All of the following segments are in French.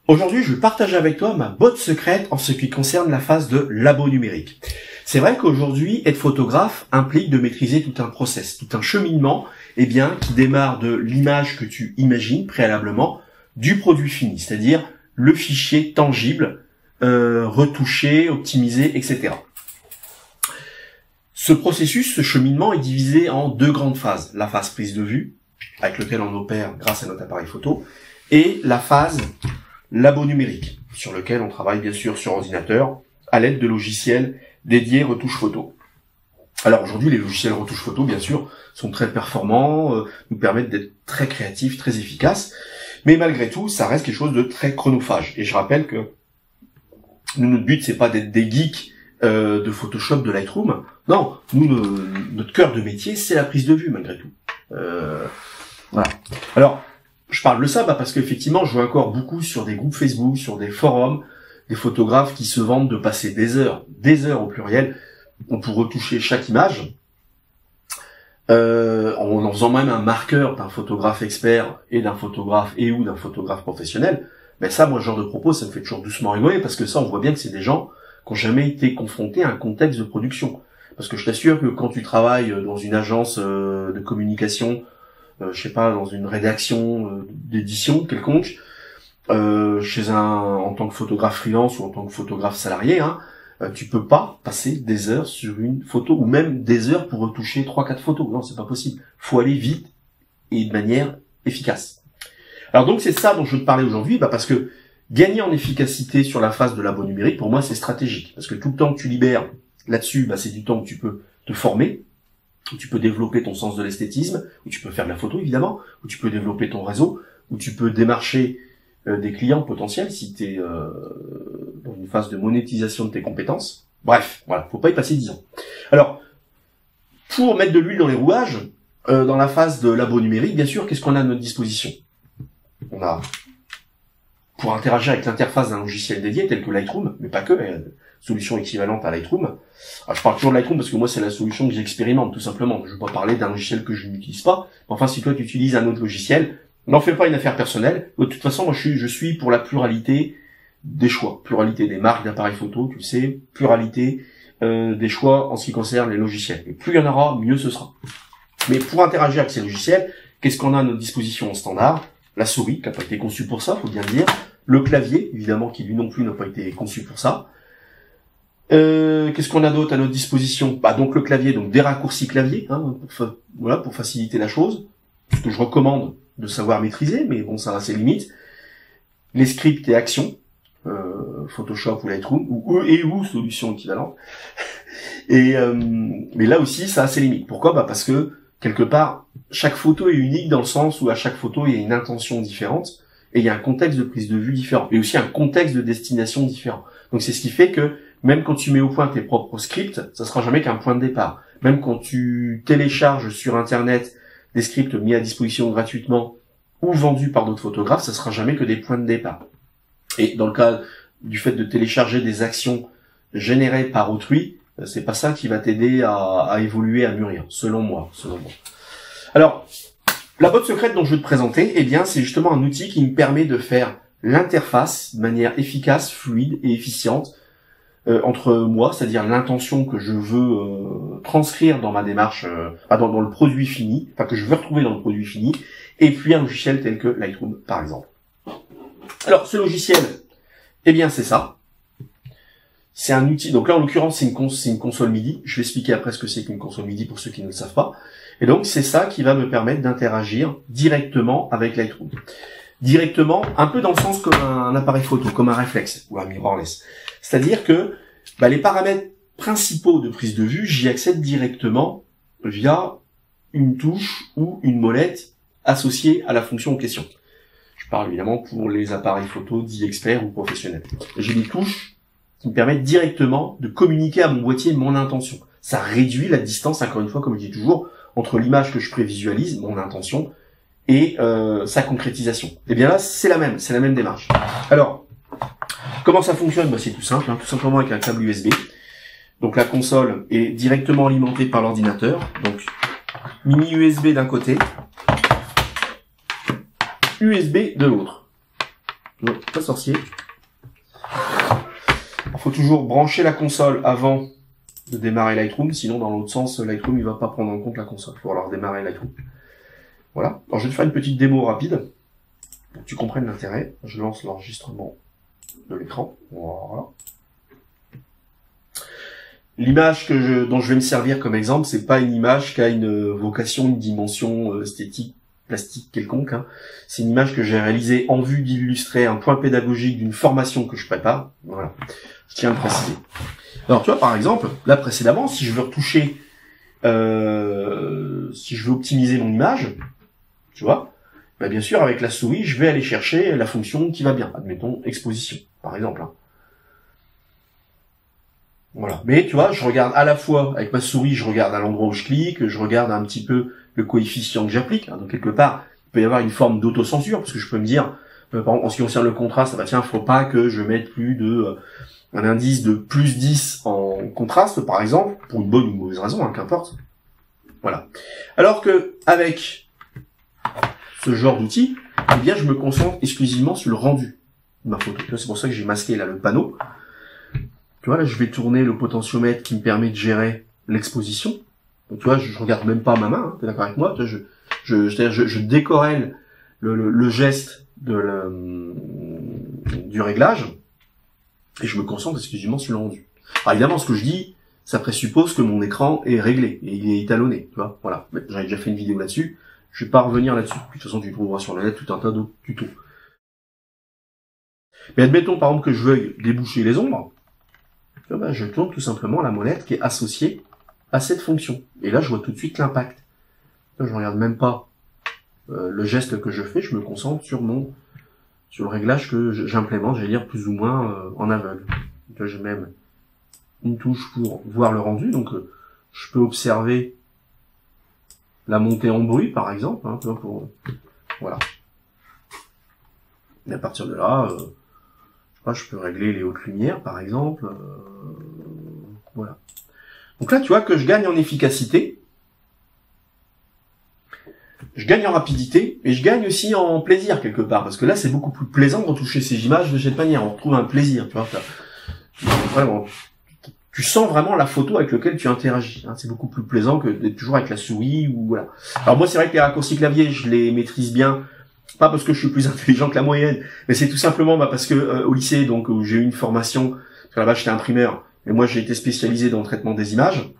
Aujourd'hui, je vais partager avec toi ma botte secrète en ce qui concerne la phase de labo numérique. C'est vrai qu'aujourd'hui, être photographe implique de maîtriser tout un process, tout un cheminement, qui démarre de l'image que tu imagines préalablement du produit fini, c'est-à-dire le fichier tangible, retouché, optimisé, etc. Ce processus, ce cheminement est divisé en deux grandes phases. La phase prise de vue, avec laquelle on opère grâce à notre appareil photo, et la phase labo numérique, sur lequel on travaille bien sûr sur ordinateur, à l'aide de logiciels dédiés retouche photo. Alors aujourd'hui, les logiciels retouche photo, bien sûr, sont très performants, nous permettent d'être très créatifs, très efficaces, mais malgré tout, ça reste quelque chose de très chronophage. Et je rappelle que notre but, c'est pas d'être des geeks de Photoshop, de Lightroom. Non, notre cœur de métier, c'est la prise de vue, malgré tout. Voilà. Alors, je parle de ça parce qu'effectivement, je vois encore beaucoup sur des groupes Facebook, sur des forums, des photographes qui se vantent de passer des heures au pluriel, pour retoucher chaque image, en faisant même un marqueur d'un photographe expert et d'un photographe ou d'un photographe professionnel. Mais ça, moi, ce genre de propos, ça me fait toujours doucement rigoler, parce que ça, on voit bien que c'est des gens qui n'ont jamais été confrontés à un contexte de production. Parce que je t'assure que quand tu travailles dans une agence de communication, je sais pas, dans une rédaction d'édition quelconque, en tant que photographe freelance ou en tant que photographe salarié, tu peux pas passer des heures sur une photo, ou même des heures pour retoucher 3-4 photos. Non, c'est pas possible. Faut aller vite et de manière efficace. Alors donc c'est ça dont je veux te parler aujourd'hui, parce que gagner en efficacité sur la phase de labo numérique, pour moi, c'est stratégique. Parce que tout le temps que tu libères là-dessus, c'est du temps que tu peux te former, où tu peux développer ton sens de l'esthétisme, où tu peux faire de la photo évidemment, où tu peux développer ton réseau, où tu peux démarcher des clients potentiels si tu es dans une phase de monétisation de tes compétences. Bref, voilà, faut pas y passer 10 ans. Alors, pour mettre de l'huile dans les rouages, dans la phase de labo numérique, bien sûr, qu'est-ce qu'on a à notre disposition? On a, pour interagir avec l'interface d'un logiciel dédié tel que Lightroom, mais pas que, solution équivalente à Lightroom. Alors, je parle toujours de Lightroom parce que moi, c'est la solution que j'expérimente, tout simplement. Je ne vais pas parler d'un logiciel que je n'utilise pas. Enfin, si toi, tu utilises un autre logiciel, n'en fais pas une affaire personnelle. De toute façon, moi, je suis pour la pluralité des choix. Pluralité des marques d'appareils photo, tu le sais. Pluralité des choix en ce qui concerne les logiciels. Et plus il y en aura, mieux ce sera. Mais pour interagir avec ces logiciels, qu'est-ce qu'on a à notre disposition en standard? La souris, qui n'a pas été conçue pour ça, faut bien le dire. Le clavier, évidemment, qui lui non plus n'a pas été conçu pour ça. Qu'est-ce qu'on a d'autre à notre disposition? Donc le clavier, donc des raccourcis clavier, pour faciliter la chose. Ce que je recommande de savoir maîtriser, mais bon, ça a ses limites. Les scripts et actions, Photoshop ou Lightroom, ou solutions équivalentes. Mais là aussi, ça a ses limites. Pourquoi? Parce que, quelque part, chaque photo est unique dans le sens où à chaque photo, il y a une intention différente, et il y a un contexte de prise de vue différent, et aussi un contexte de destination différent. Donc c'est ce qui fait que, même quand tu mets au point tes propres scripts, ça sera jamais qu'un point de départ. Même quand tu télécharges sur Internet des scripts mis à disposition gratuitement ou vendus par d'autres photographes, ça sera jamais que des points de départ. Et dans le cas du fait de télécharger des actions générées par autrui, c'est pas ça qui va t'aider à évoluer, à mûrir, selon moi. Alors, la botte secrète dont je vais te présenter, c'est justement un outil qui me permet de faire l'interface de manière efficace, fluide et efficiente entre moi, c'est-à-dire l'intention que je veux transcrire dans ma démarche, dans le produit fini, que je veux retrouver dans le produit fini, et puis un logiciel tel que Lightroom, par exemple. Alors, ce logiciel, c'est ça. C'est un outil, donc là, en l'occurrence, c'est une console MIDI. Je vais expliquer après ce que c'est qu'une console MIDI pour ceux qui ne le savent pas. Et donc, c'est ça qui va me permettre d'interagir directement avec Lightroom. Directement, un peu dans le sens comme un appareil photo, comme un réflexe, ou un mirrorless. C'est-à-dire que les paramètres principaux de prise de vue, j'y accède directement via une touche ou une molette associée à la fonction en question. Je parle évidemment pour les appareils photo dits experts ou professionnels. J'ai des touches qui me permettent directement de communiquer à mon boîtier mon intention. Ça réduit la distance, encore une fois, comme je dis toujours, entre l'image que je prévisualise, mon intention, et sa concrétisation. Là, c'est la même démarche. Alors, comment ça fonctionne? C'est tout simple, tout simplement avec un câble USB. Donc la console est directement alimentée par l'ordinateur. Donc mini USB d'un côté, USB de l'autre. Non, pas sorcier. Il faut toujours brancher la console avant de démarrer Lightroom, sinon dans l'autre sens, Lightroom il va pas prendre en compte la console. Il faut alors démarrer Lightroom. Voilà. Alors je vais te faire une petite démo rapide pour que tu comprennes l'intérêt. Je lance l'enregistrement de l'écran. Voilà. L'image dont je vais me servir comme exemple, c'est pas une image qui a une vocation, une dimension esthétique, plastique quelconque. Hein. C'est une image que j'ai réalisée en vue d'illustrer un point pédagogique d'une formation que je prépare. Voilà. Je tiens à le préciser. Alors tu vois, par exemple, là précédemment, si je veux retoucher, si je veux optimiser mon image, tu vois, bah bien sûr, avec la souris, je vais aller chercher la fonction qui va bien. Admettons, exposition, par exemple. Hein. Voilà. Mais tu vois, je regarde à la fois, avec ma souris, je regarde à l'endroit où je clique, je regarde un petit peu le coefficient que j'applique. Hein. Donc quelque part, il peut y avoir une forme d'autocensure, parce que je peux me dire, par exemple, en ce qui concerne le contraste, bah tiens, faut pas que je mette plus de un indice de plus 10 en contraste, par exemple, pour une bonne ou une mauvaise raison, hein, qu'importe. Voilà. Alors que avec ce genre d'outil, eh bien, je me concentre exclusivement sur le rendu de ma photo. C'est pour ça que j'ai masqué là le panneau. Tu vois, là, je vais tourner le potentiomètre qui me permet de gérer l'exposition. Donc, tu vois, je regarde même pas ma main, hein, t'es d'accord avec moi? Tu vois, je décorrèle le geste du réglage et je me concentre exclusivement sur le rendu. Alors, évidemment, ce que je dis, ça présuppose que mon écran est réglé et il est étalonné, tu vois. Voilà. J'avais déjà fait une vidéo là-dessus. Je vais pas revenir là-dessus. De toute façon, tu trouveras sur le net tout un tas d'autres tutos. Mais admettons, par exemple, que je veuille déboucher les ombres. Ben, je tourne tout simplement la molette qui est associée à cette fonction. Et là, je vois tout de suite l'impact. Je regarde même pas le geste que je fais, je me concentre sur le réglage que j'implémente, j'allais dire plus ou moins en aveugle. Donc, j'ai même une touche pour voir le rendu, donc je peux observer la montée en bruit, par exemple, hein, voilà. Et à partir de là, je peux régler les hautes lumières, par exemple. Voilà. Donc là, tu vois que je gagne en efficacité, je gagne en rapidité, et je gagne aussi en plaisir, quelque part. Parce que là, c'est beaucoup plus plaisant de retoucher ces images de cette manière. On retrouve un plaisir, tu vois. Vraiment, tu sens vraiment la photo avec laquelle tu interagis. Hein. C'est beaucoup plus plaisant que d'être toujours avec la souris, ou voilà. Alors moi, c'est vrai que les raccourcis clavier, je les maîtrise bien. Pas parce que je suis plus intelligent que la moyenne, mais c'est tout simplement parce que au lycée, donc où j'ai eu une formation, parce que là-bas j'étais imprimeur, et moi j'ai été spécialisé dans le traitement des images,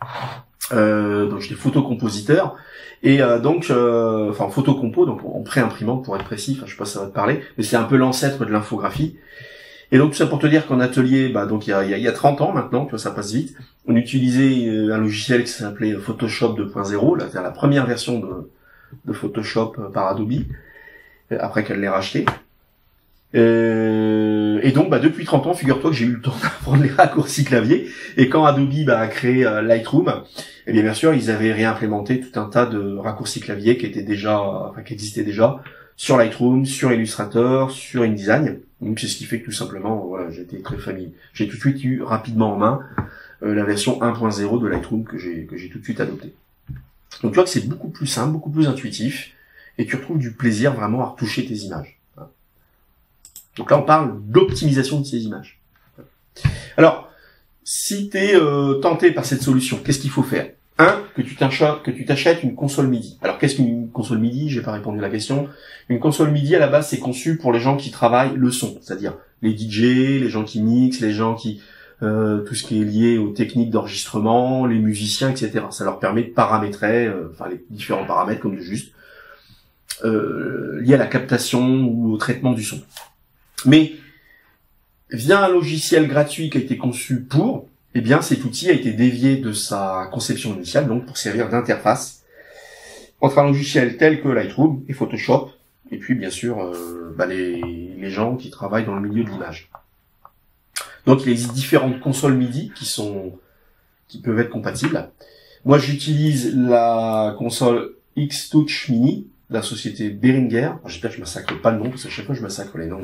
donc j'étais photocompositeur, et enfin photocompo, donc en pré-imprimante pour être précis, enfin je sais pas si ça va te parler, mais c'est un peu l'ancêtre de l'infographie. Et donc tout ça pour te dire qu'en atelier, donc il y a 30 ans maintenant, tu vois, ça passe vite, on utilisait un logiciel qui s'appelait Photoshop 2.0, là c'est la première version de Photoshop par Adobe, après qu'elle l'ait racheté. Et donc, depuis 30 ans, figure-toi que j'ai eu le temps d'apprendre les raccourcis clavier. Et quand Adobe a créé Lightroom, eh bien sûr, ils avaient réimplémenté tout un tas de raccourcis clavier qui existaient déjà sur Lightroom, sur Illustrator, sur InDesign. Donc c'est ce qui fait que tout simplement, voilà, j'ai été très familier. J'ai tout de suite eu rapidement en main la version 1.0 de Lightroom que j'ai tout de suite adoptée. Donc tu vois que c'est beaucoup plus simple, beaucoup plus intuitif. Et tu retrouves du plaisir vraiment à retoucher tes images. Donc là, on parle d'optimisation de ces images. Alors, si tu es tenté par cette solution, qu'est-ce qu'il faut faire? Que tu t'achètes une console MIDI. Alors, qu'est-ce qu'une console MIDI? J'ai pas répondu à la question. Une console MIDI, à la base, c'est conçu pour les gens qui travaillent le son, c'est-à-dire les DJ, les gens qui mixent, les gens qui... tout ce qui est lié aux techniques d'enregistrement, les musiciens, etc. Ça leur permet de paramétrer, les différents paramètres comme juste lié à la captation ou au traitement du son. Mais via un logiciel gratuit qui a été conçu pour, eh bien cet outil a été dévié de sa conception initiale, donc pour servir d'interface entre un logiciel tel que Lightroom et Photoshop, et puis bien sûr les gens qui travaillent dans le milieu de l'image. Donc il existe différentes consoles MIDI qui peuvent être compatibles. Moi j'utilise la console X-Touch Mini, la société Behringer. J'espère que je massacre pas le nom, parce que à chaque fois je massacre les noms.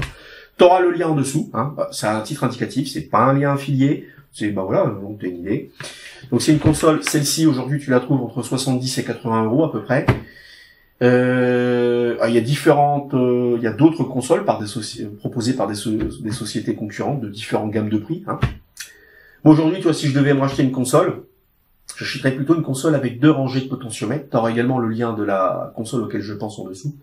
T'auras le lien en dessous, hein. C'est un titre indicatif, c'est pas un lien affilié. C'est, voilà, donc t'as une idée. Donc c'est une console, celle-ci aujourd'hui tu la trouves entre 70 et 80 € à peu près. Il y a il y a d'autres consoles proposées par des sociétés concurrentes de différentes gammes de prix. Hein. Bon, aujourd'hui, tu vois, si je devais me racheter une console, j'achèterais plutôt une console avec 2 rangées de potentiomètres. Tu auras également le lien de la console auquel je pense en dessous.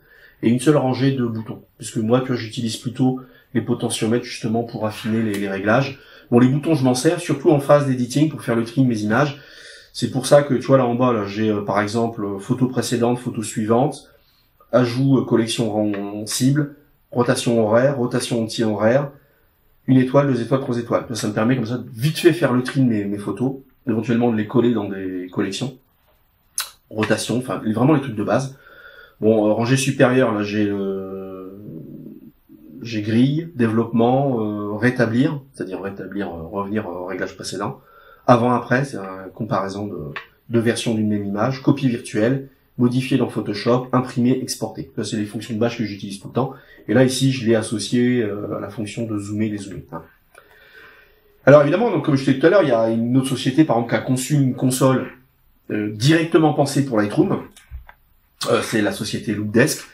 Et une seule rangée de boutons. Puisque moi, tu vois, j'utilise plutôt les potentiomètres justement pour affiner les réglages. Bon, les boutons, je m'en sers, surtout en phase d'editing pour faire le tri de mes images. C'est pour ça que, tu vois, là en bas, là, j'ai par exemple photo précédente, photo suivante, ajout collection cible, rotation horaire, rotation anti-horaire, 1 étoile, 2 étoiles, 3 étoiles. Ça me permet comme ça de vite fait faire le tri de mes photos, éventuellement de les coller dans des collections. Rotation, enfin vraiment les trucs de base. Bon, rangée supérieure, là j'ai grille, développement, rétablir, c'est-à-dire revenir au réglage précédent. Avant-après, c'est une comparaison de versions d'une même image, copie virtuelle, modifier dans Photoshop, imprimer, exporter. Ça, c'est les fonctions de base que j'utilise tout le temps. Et là, ici, je l'ai associé à la fonction de zoomer, dézoomer. Hein. Alors évidemment, donc, comme je te disais tout à l'heure, il y a une autre société, par exemple, qui a conçu une console directement pensée pour Lightroom. C'est la société Loopdesk,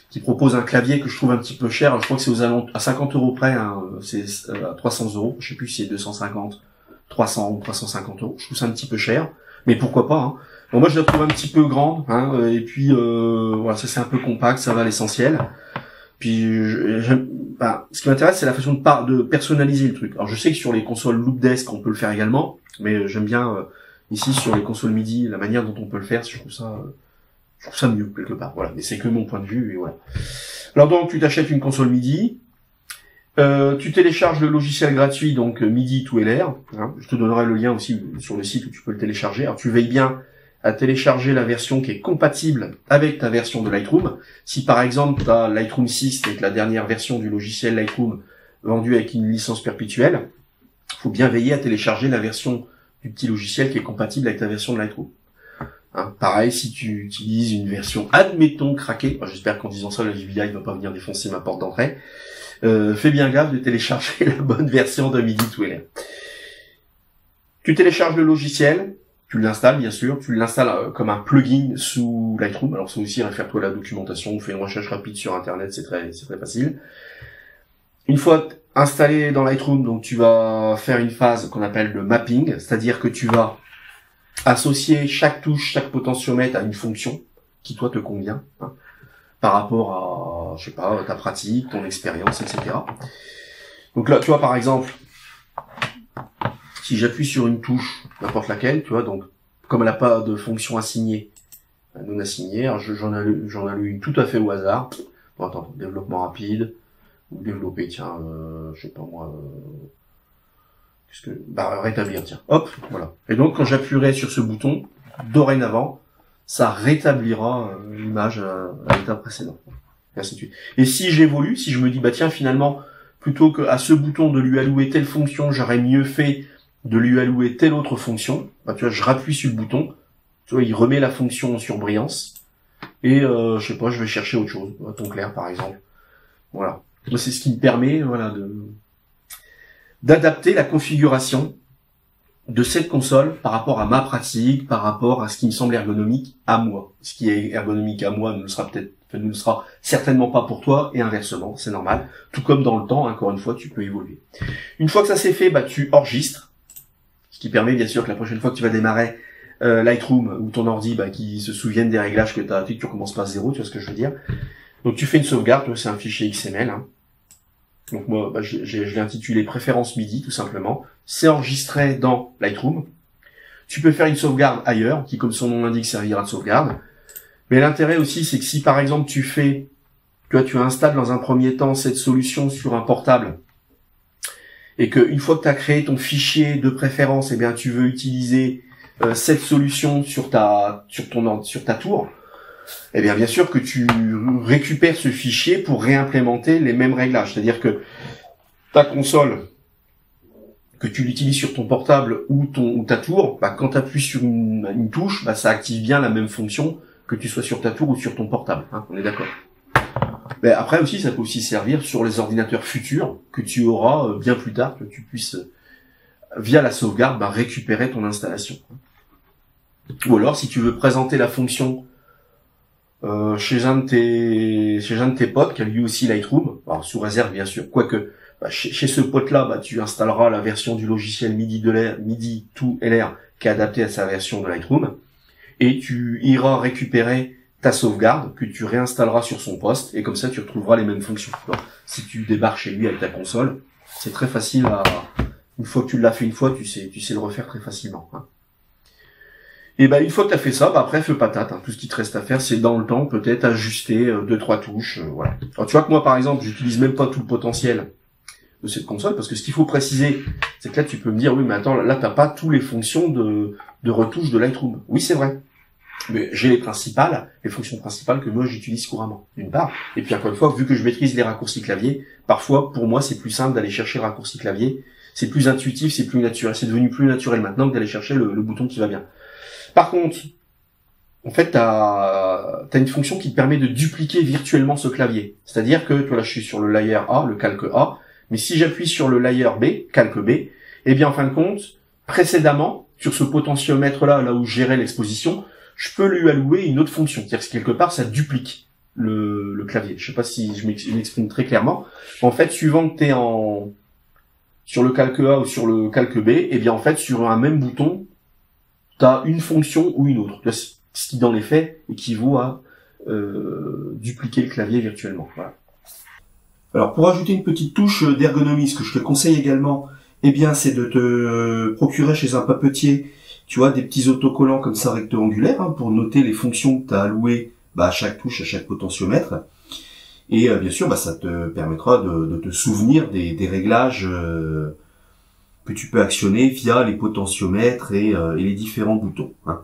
qui propose un clavier que je trouve un petit peu cher. Je crois que c'est à 50 € près, hein, c'est à 300 €. Je sais plus si c'est 250, 300 ou 350 €. Je trouve ça un petit peu cher, mais pourquoi pas. Hein. Bon, moi, je la trouve un petit peu grande, hein, et puis voilà, ça c'est un peu compact, ça va à l'essentiel. Puis, ce qui m'intéresse, c'est la façon de personnaliser le truc. Alors, je sais que sur les consoles Loopdesk, on peut le faire également, mais j'aime bien ici sur les consoles MIDI la manière dont on peut le faire. Je trouve ça mieux quelque part. Voilà, mais c'est que mon point de vue et voilà. Alors donc, tu t'achètes une console MIDI. Tu télécharges le logiciel gratuit, donc MIDI to LR. Hein, je te donnerai le lien aussi sur le site où tu peux le télécharger. Alors tu veilles bien à télécharger la version qui est compatible avec ta version de Lightroom. Si par exemple tu as Lightroom 6, donc la dernière version du logiciel Lightroom vendue avec une licence perpétuelle, faut bien veiller à télécharger la version du petit logiciel qui est compatible avec ta version de Lightroom. Hein, pareil, si tu utilises une version, admettons, craquée, j'espère qu'en disant ça, la JVI ne va pas venir défoncer ma porte d'entrée, fais bien gaffe de télécharger la bonne version de MIDI to LR. Tu télécharges le logiciel, tu l'installes bien sûr, tu l'installes comme un plugin sous Lightroom. Alors ça aussi, réfère-toi à la documentation, fais une recherche rapide sur internet, c'est très facile. Une fois installé dans Lightroom, donc tu vas faire une phase qu'on appelle le mapping, c'est-à-dire que tu vas associer chaque touche, chaque potentiomètre à une fonction qui toi te convient, hein, par rapport à, je sais pas, ta pratique, ton expérience, etc. Donc là, tu vois, par exemple, si j'appuie sur une touche, n'importe laquelle, tu vois, donc, comme elle n'a pas de fonction assignée, non assignée, alors j'en ai une tout à fait au hasard. Bon, attends, développement rapide, ou développer, tiens, je sais pas moi, rétablir, tiens, hop, voilà. Et donc, quand j'appuierai sur ce bouton, dorénavant, ça rétablira l'image à l'état précédent. Et ainsi de suite. Et si j'évolue, si je me dis, bah tiens, finalement, plutôt que à ce bouton de lui allouer telle fonction, j'aurais mieux fait de lui allouer telle autre fonction, bah tu vois, je rappuie sur le bouton, tu vois, il remet la fonction en surbrillance, et je sais pas, je vais chercher autre chose, un ton clair par exemple. Voilà. C'est ce qui me permet, voilà, d'adapter la configuration de cette console par rapport à ma pratique, par rapport à ce qui me semble ergonomique à moi. Ce qui est ergonomique à moi ne le sera certainement pas pour toi, et inversement, c'est normal. Tout comme dans le temps, encore une fois, tu peux évoluer. Une fois que ça c'est fait, bah tu enregistres, ce qui permet bien sûr que la prochaine fois que tu vas démarrer Lightroom ou ton ordi, bah, qui se souvienne des réglages que tu as, tu recommences pas à zéro, tu vois ce que je veux dire. Donc tu fais une sauvegarde, c'est un fichier XML. Hein. Donc moi, bah, je l'ai intitulé préférences MIDI, tout simplement. C'est enregistré dans Lightroom. Tu peux faire une sauvegarde ailleurs, qui, comme son nom l'indique, servira de sauvegarde. Mais l'intérêt aussi, c'est que si par exemple tu installes dans un premier temps cette solution sur un portable, et que une fois que tu as créé ton fichier de préférence, eh bien tu veux utiliser cette solution sur ta tour, eh bien sûr que tu récupères ce fichier pour réimplémenter les mêmes réglages. C'est-à-dire que ta console, que tu l'utilises sur ton portable ou ta tour, bah, quand tu appuies sur une touche, bah, ça active bien la même fonction que tu sois sur ta tour ou sur ton portable. Hein, on est d'accord. Mais après aussi, ça peut aussi servir sur les ordinateurs futurs que tu auras bien plus tard, que tu puisses, via la sauvegarde, bah, récupérer ton installation. Ou alors, si tu veux présenter la fonction chez un de tes potes qui a lui aussi Lightroom, alors sous réserve bien sûr, quoique chez ce pote-là, tu installeras la version du logiciel MIDI to LR qui est adaptée à sa version de Lightroom, et tu iras récupérer ta sauvegarde que tu réinstalleras sur son poste, et comme ça tu retrouveras les mêmes fonctions. Alors, si tu débarques chez lui avec ta console, c'est très facile une fois que tu l'as fait une fois, tu sais le refaire très facilement. Hein. Et une fois que tu as fait ça, après feu patate. Hein. Tout ce qui te reste à faire, c'est dans le temps peut-être ajuster 2-3 touches. Voilà. Alors tu vois que moi par exemple, j'utilise même pas tout le potentiel de cette console, parce que ce qu'il faut préciser, c'est que là tu peux me dire oui mais attends, là t'as pas toutes les fonctions de retouche de Lightroom. Oui c'est vrai. Mais j'ai les fonctions principales que moi j'utilise couramment, d'une part. Et puis encore une fois, vu que je maîtrise les raccourcis clavier, parfois pour moi c'est plus simple d'aller chercher le raccourci clavier. C'est plus intuitif, c'est plus naturel, c'est devenu plus naturel maintenant que d'aller chercher le bouton qui va bien. Par contre, en fait, t'as une fonction qui te permet de dupliquer virtuellement ce clavier. C'est-à-dire que, toi là, je suis sur le layer A, le calque A, mais si j'appuie sur le layer B, calque B, eh bien, en fin de compte, précédemment, sur ce potentiomètre-là, là où je gérais l'exposition, je peux lui allouer une autre fonction. C'est-à-dire que quelque part, ça duplique le clavier. Je sais pas si je m'exprime très clairement. En fait, suivant que t'es sur le calque A ou sur le calque B, eh bien, en fait, sur un même bouton, t'as une fonction ou une autre. Ce qui, dans les faits, équivaut à dupliquer le clavier virtuellement. Voilà. Alors, pour ajouter une petite touche d'ergonomie, ce que je te conseille également, eh bien, c'est de te procurer chez un papetier, tu vois, des petits autocollants comme ça rectangulaires, hein, pour noter les fonctions que tu as allouées à chaque touche, à chaque potentiomètre. Et bien sûr, ça te permettra de te souvenir des réglages que tu peux actionner via les potentiomètres et les différents boutons. Hein.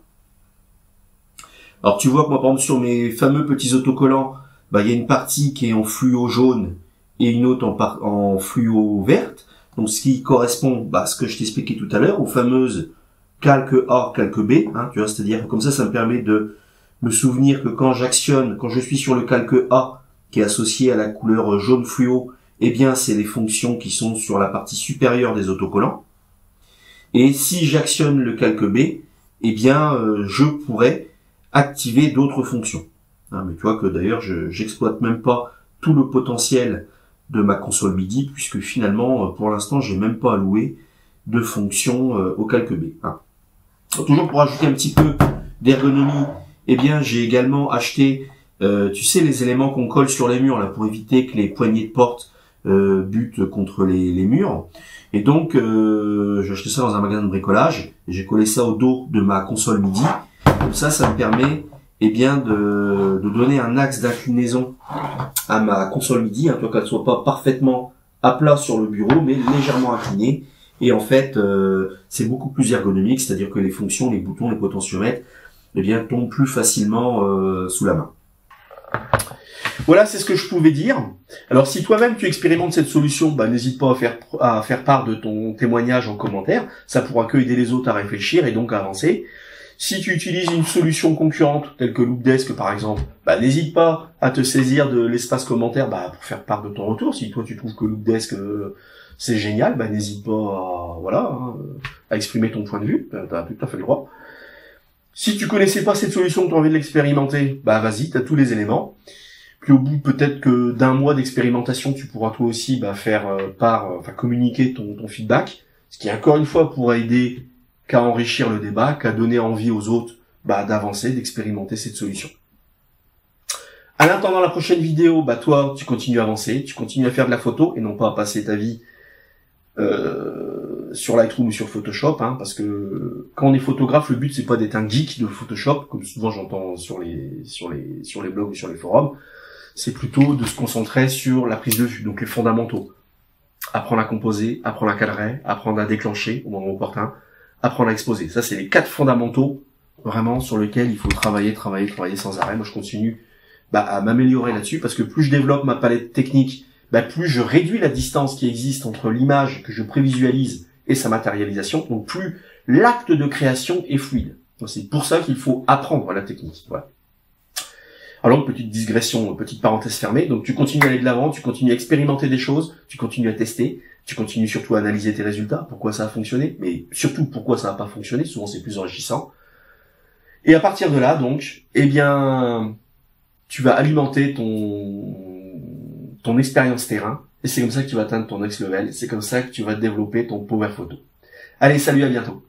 Alors tu vois que moi, par exemple, sur mes fameux petits autocollants, il y a une partie qui est en fluo jaune et une autre en fluo verte. Donc ce qui correspond à ce que je t'expliquais tout à l'heure, aux fameuses calque A, calque B. Hein, tu vois, c'est-à-dire comme ça me permet de me souvenir que quand je suis sur le calque A, qui est associé à la couleur jaune fluo, eh bien c'est les fonctions qui sont sur la partie supérieure des autocollants. Et si j'actionne le calque B, eh bien je pourrais activer d'autres fonctions. Hein, mais tu vois que d'ailleurs j'exploite même pas tout le potentiel de ma console MIDI, puisque finalement pour l'instant j'ai même pas alloué de fonction au calque B. Hein. Toujours pour ajouter un petit peu d'ergonomie, eh bien j'ai également acheté tu sais les éléments qu'on colle sur les murs là pour éviter que les poignées de porte butent contre les murs. Et donc j'ai acheté ça dans un magasin de bricolage et j'ai collé ça au dos de ma console MIDI. Comme ça me permet de donner un axe d'inclinaison à ma console MIDI, hein, pour qu'elle soit pas parfaitement à plat sur le bureau, mais légèrement inclinée. Et en fait, c'est beaucoup plus ergonomique, c'est-à-dire que les fonctions, les boutons, les potentiomètres, tombent plus facilement sous la main. Voilà, c'est ce que je pouvais dire. Alors, si toi-même tu expérimentes cette solution, n'hésite pas à faire part de ton témoignage en commentaire. Ça pourra que aider les autres à réfléchir et donc à avancer. Si tu utilises une solution concurrente, telle que Loopdesk par exemple, n'hésite pas à te saisir de l'espace commentaire pour faire part de ton retour. Si toi tu trouves que Loopdesk c'est génial, n'hésite pas à exprimer ton point de vue. T'as tout à fait le droit. Si tu connaissais pas cette solution, que tu as envie de l'expérimenter, vas-y, t'as tous les éléments. Puis au bout peut-être que d'un mois d'expérimentation, tu pourras toi aussi communiquer ton feedback, ce qui encore une fois pourra aider qu'à enrichir le débat, qu'à donner envie aux autres d'avancer, d'expérimenter cette solution. En attendant la prochaine vidéo, toi tu continues à avancer, tu continues à faire de la photo et non pas à passer ta vie sur Lightroom ou sur Photoshop, hein, parce que quand on est photographe, le but c'est pas d'être un geek de Photoshop, comme souvent j'entends sur les blogs ou sur les forums. C'est plutôt de se concentrer sur la prise de vue, donc les fondamentaux. Apprendre à composer, apprendre à cadrer, apprendre à déclencher au moment opportun, apprendre à exposer. Ça, c'est les 4 fondamentaux vraiment sur lesquels il faut travailler sans arrêt. Moi, je continue à m'améliorer là-dessus parce que plus je développe ma palette technique, plus je réduis la distance qui existe entre l'image que je prévisualise et sa matérialisation. Donc, plus l'acte de création est fluide. Donc, c'est pour ça qu'il faut apprendre la technique. Voilà. Alors, petite digression, petite parenthèse fermée. Donc, tu continues à aller de l'avant, tu continues à expérimenter des choses, tu continues à tester, tu continues surtout à analyser tes résultats, pourquoi ça a fonctionné, mais surtout pourquoi ça n'a pas fonctionné. Souvent, c'est plus enrichissant. Et à partir de là, donc, tu vas alimenter ton expérience terrain, et c'est comme ça que tu vas atteindre ton next level, c'est comme ça que tu vas développer ton power photo. Allez, salut, à bientôt.